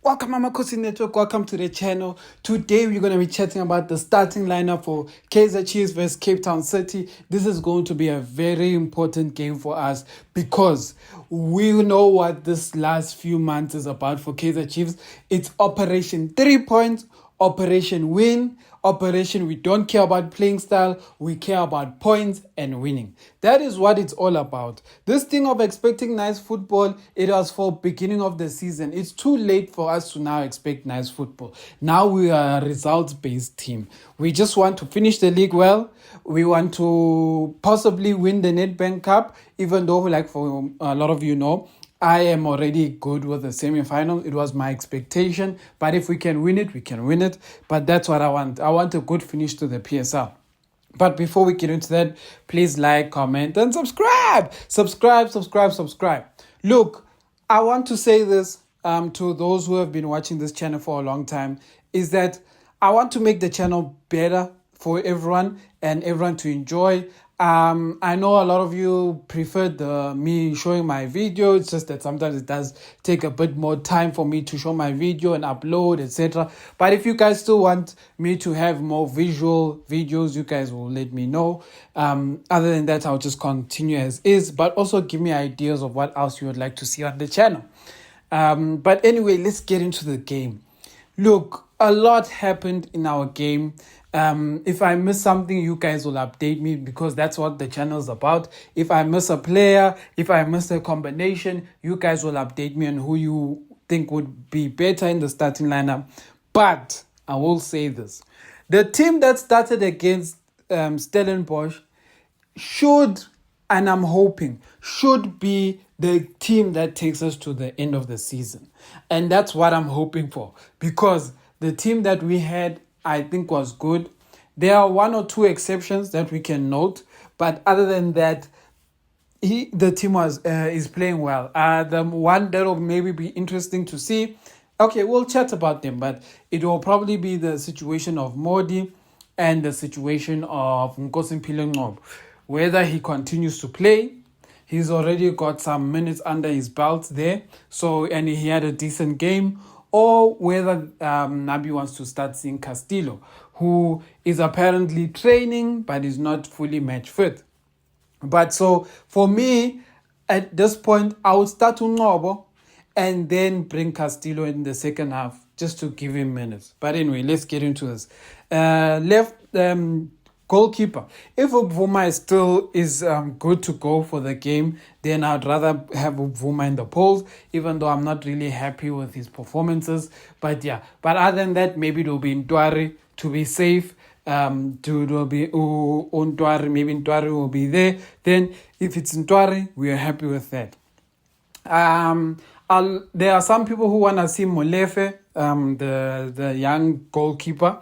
Welcome, Amakhosi Network. Welcome to the channel. Today, we're going to be chatting about the starting lineup for Kaizer Chiefs versus Cape Town City. This is going to be a very important game for us because we know what this last few months is about for Kaizer Chiefs. It's Operation 3 points, Operation Win, Operation we don't care about playing style, we care about points and winning. That is what it's all about. This thing of expecting nice football, it was for beginning of the season. It's too late for us to now expect nice football. Now we are a results-based team. We just want to finish the league well. We want to possibly win the Nedbank Cup, even though, like for a lot of you know, I am already good with the semi-final. It was my expectation. But if we can win it, we can win it. But that's what I want. I want a good finish to the PSL. But before we get into that, please like, comment, and subscribe. Subscribe. Look, I want to say this to those who have been watching this channel for a long time, is that I want to make the channel better for everyone and everyone to enjoy. I know a lot of you preferred me showing my video. It's just that sometimes it does take a bit more time for me to show my video and upload, etc. But if you guys still want me to have more visual videos, you guys will let me know. Other than that, I'll just continue as is, but also give me ideas of what else you would like to see on the channel. But anyway, let's get into the game. Look, a lot happened in our game. If I miss something, you guys will update me because that's what the channel is about. If I miss a player, if I miss a combination, you guys will update me on who you think would be better in the starting lineup. But I will say this. The team that started against Stellenbosch should, and I'm hoping, should be the team that takes us to the end of the season. And that's what I'm hoping for. Because the team that we had, I think, was good. There are one or two exceptions that we can note. But other than that, the team is playing well. The one that will maybe be interesting to see, okay, we'll chat about them. But it will probably be the situation of Modi and the situation of Nkosi Ngob. Whether he continues to play. He's already got some minutes under his belt there. And he had a decent game. Or whether Nabi wants to start seeing Castillo, who is apparently training but is not fully match fit. But so for me, at this point, I would start Ngobo and then bring Castillo in the second half just to give him minutes. But anyway, let's get into this. Left goalkeeper. If Ubvuma still is good to go for the game, then I'd rather have Ubvuma in the polls, even though I'm not really happy with his performances. But yeah, but other than that, maybe it will be Ntwari to be safe. It will be Ntwari, maybe Ntwari will be there. Then if it's Ntwari, we are happy with that. There are some people who want to see Molefe, the young goalkeeper.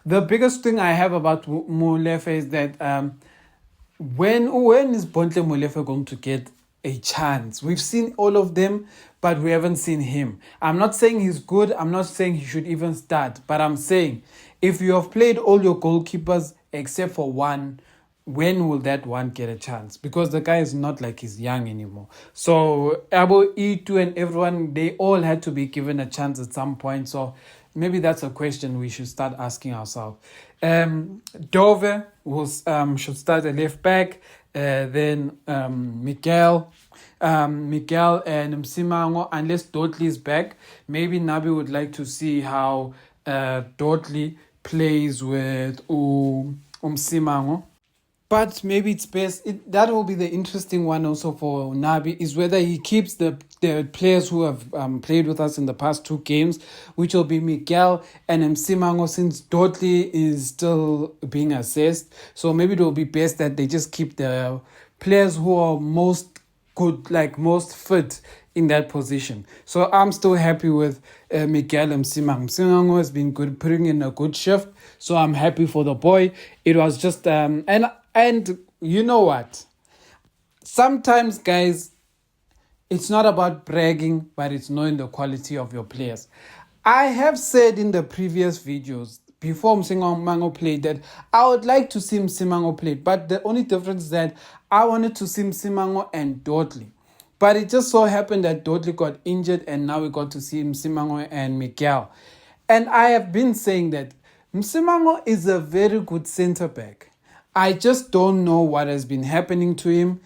The biggest thing I have about Molefe is that when is Bontle Molefe going to get a chance? We've seen all of them, but we haven't seen him. I'm not saying he's good. I'm not saying he should even start. But I'm saying if you have played all your goalkeepers except for one, when will that one get a chance? Because the guy is not like he's young anymore. So Abo, E2 and everyone, they all had to be given a chance at some point. So maybe that's a question we should start asking ourselves. Dove should start at left back. Then Miguel and Msimango, unless Dotley is back. Maybe Nabi would like to see how Dotley plays with Msimango. But maybe it's best, that will be the interesting one also for Nabi, is whether he keeps the players who have played with us in the past two games, which will be Miguel and Msimango, since Dotley is still being assessed. So maybe it will be best that they just keep the players who are most good, like most fit in that position. So I'm still happy with Miguel and Msimango. Msimango has been good, putting in a good shift. So I'm happy for the boy. It was just, and you know what? Sometimes, guys, it's not about bragging, but it's knowing the quality of your players. I have said in the previous videos, before Msimango played, that I would like to see Msimango play. But the only difference is that I wanted to see Msimango and Dotley. But it just so happened that Dudley got injured, and now we got to see Msimango and Miguel. And I have been saying that Msimango is a very good centre back. I just don't know what has been happening to him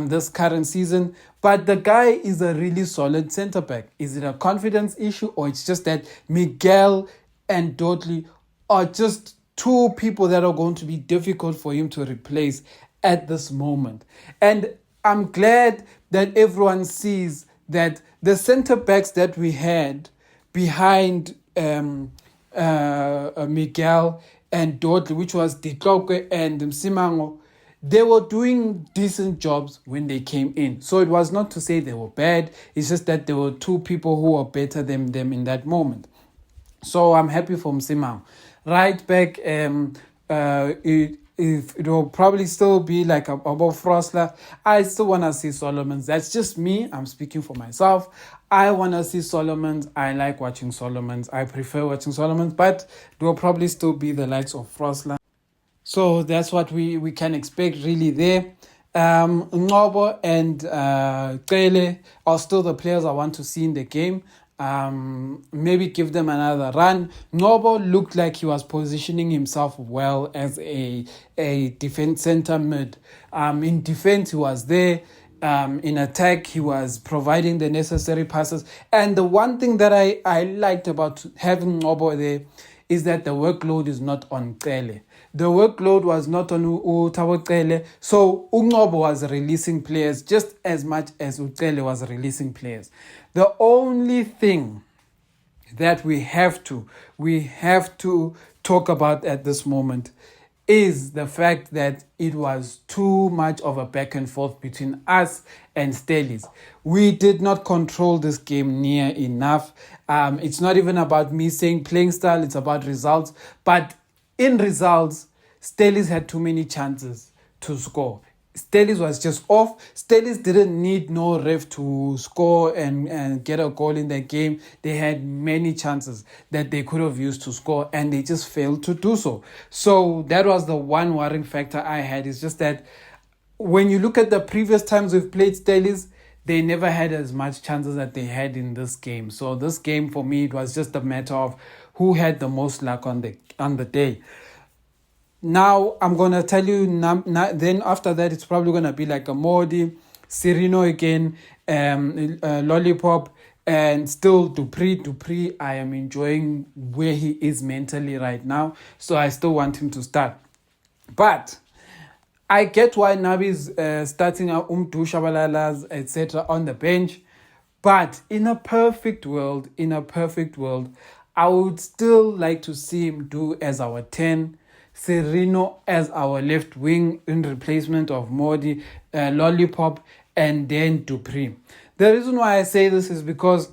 this current season. But the guy is a really solid centre back. Is it a confidence issue, or it's just that Miguel and Dudley are just two people that are going to be difficult for him to replace at this moment? And I'm glad that everyone sees that the centre backs that we had behind Miguel and Dudley, which was Ditlokwe and Msimango, they were doing decent jobs when they came in. So it was not to say they were bad. It's just that there were two people who were better than them in that moment. So I'm happy for Msimango. Right back, it will probably still be like above Frosler. I still want to see Solomons. That's just me. I'm speaking for myself. I want to see Solomons. I like watching Solomons. I prefer watching Solomons, but it will probably still be the likes of Frosler. So that's what we can expect really there. Ngobo and Kele are still the players I want to see in the game. Maybe give them another run. Ngobo looked like he was positioning himself well as a defense center mid. In defense, he was there. In attack, he was providing the necessary passes. And the one thing that I liked about having Ngobo there is that the workload is not on Kele. The workload was not on Utawakele. So Ngobo was releasing players just as much as Ukele was releasing players. The only thing that we have to talk about at this moment is the fact that it was too much of a back and forth between us and Stellies. We did not control this game near enough. It's not even about me saying playing style, it's about results. But in results, Stellies had too many chances to score. Stellies was just off. Stellies didn't need no ref to score and get a goal in the game. They had many chances that they could have used to score, and they just failed to do so. So that was the one worrying factor I had. It's just that when you look at the previous times we've played Stellies, they never had as much chances that they had in this game. So this game, for me, it was just a matter of who had the most luck on the day. Now, I'm going to tell you, then after that, it's probably going to be like a Modi, Serino again, Lollipop, and still Dupree. I am enjoying where he is mentally right now, so I still want him to start. But I get why Nabi is starting Umdu Shabalalas, etc. on the bench. But in a perfect world, I would still like to see him do as our 10, Serino as our left wing in replacement of Modi, Lollipop, and then Dupree. The reason why I say this is because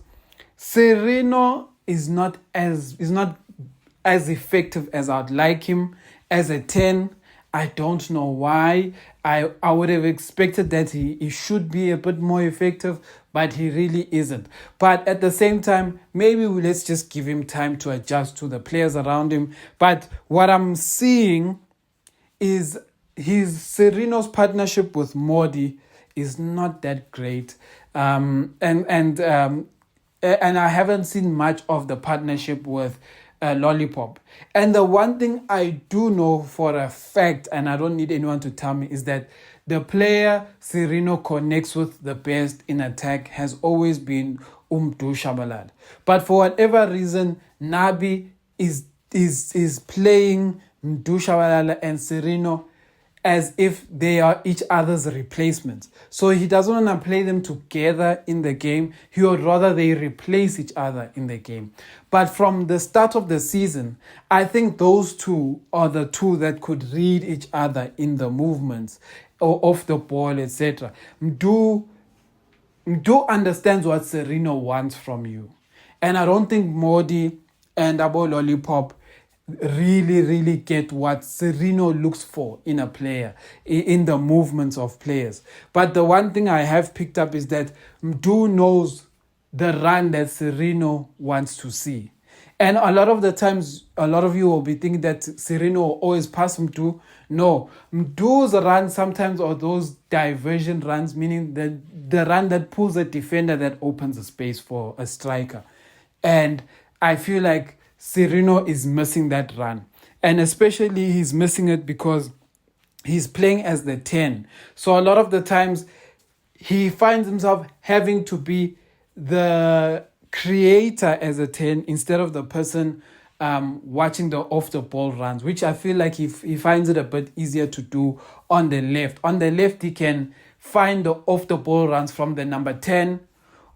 Serino is not as effective as I'd like him as a 10. I don't know why. I would have expected that he should be a bit more effective, but he really isn't. But at the same time, maybe let's just give him time to adjust to the players around him. But what I'm seeing is Serino's partnership with Modi is not that great. And I haven't seen much of the partnership with Lollipop. And the one thing I do know for a fact, and I don't need anyone to tell me, is that the player Serino connects with the best in attack has always been Umdu Shabalala. But for whatever reason, Nabi is playing Umdu Shabalala and Serino as if they are each other's replacements. So he doesn't want to play them together in the game. He would rather they replace each other in the game. But from the start of the season, I think those two are the two that could read each other in the movements or off the ball, etc. Mdu understands what Serino wants from you. And I don't think Modi and Abo Lollipop really get what Serino looks for in a player, in the movements of players. But the one thing I have picked up is that Mdu knows the run that Serino wants to see. And a lot of the times, a lot of you will be thinking that Sereno will always pass Mdu. No, Mdu's runs sometimes are those diversion runs, meaning the run that pulls a defender that opens a space for a striker. And I feel like Sereno is missing that run. And especially he's missing it because he's playing as the 10. So a lot of the times he finds himself having to be the creator as a 10 instead of the person watching the off the ball runs, which I feel like he finds it a bit easier to do on the left. On the left, he can find the off the ball runs from the number 10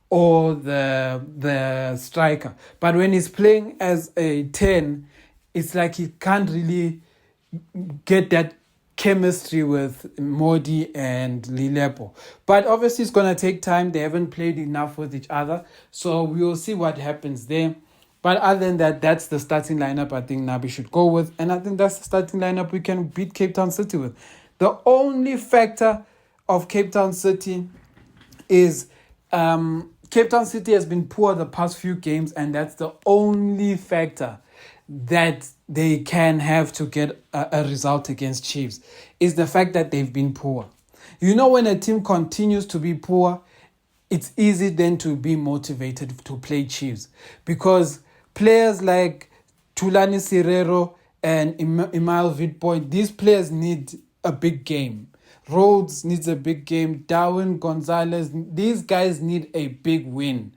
or the striker. But when he's playing as a 10, it's like he can't really get that chemistry with Modi and Lilepo. But obviously it's going to take time. They haven't played enough with each other. So we will see what happens there. But other than that, that's the starting lineup I think Nabi should go with. And I think that's the starting lineup we can beat Cape Town City with. The only factor of Cape Town City is Cape Town City has been poor the past few games, and that's the only factor that they can have to get a result against Chiefs, is the fact that they've been poor. You know, when a team continues to be poor, it's easy then to be motivated to play Chiefs, because players like Tulani Sirero and Emile Vitboy, these players need a big game. Rhodes needs a big game. Darwin Gonzalez, these guys need a big win.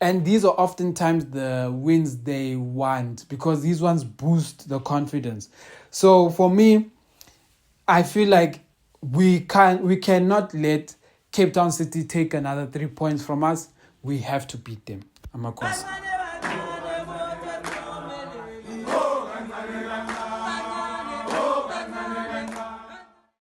And these are oftentimes the wins they want, because these ones boost the confidence. So for me, I feel like we cannot let Cape Town City take another 3 points from us. We have to beat them. Amakhosi.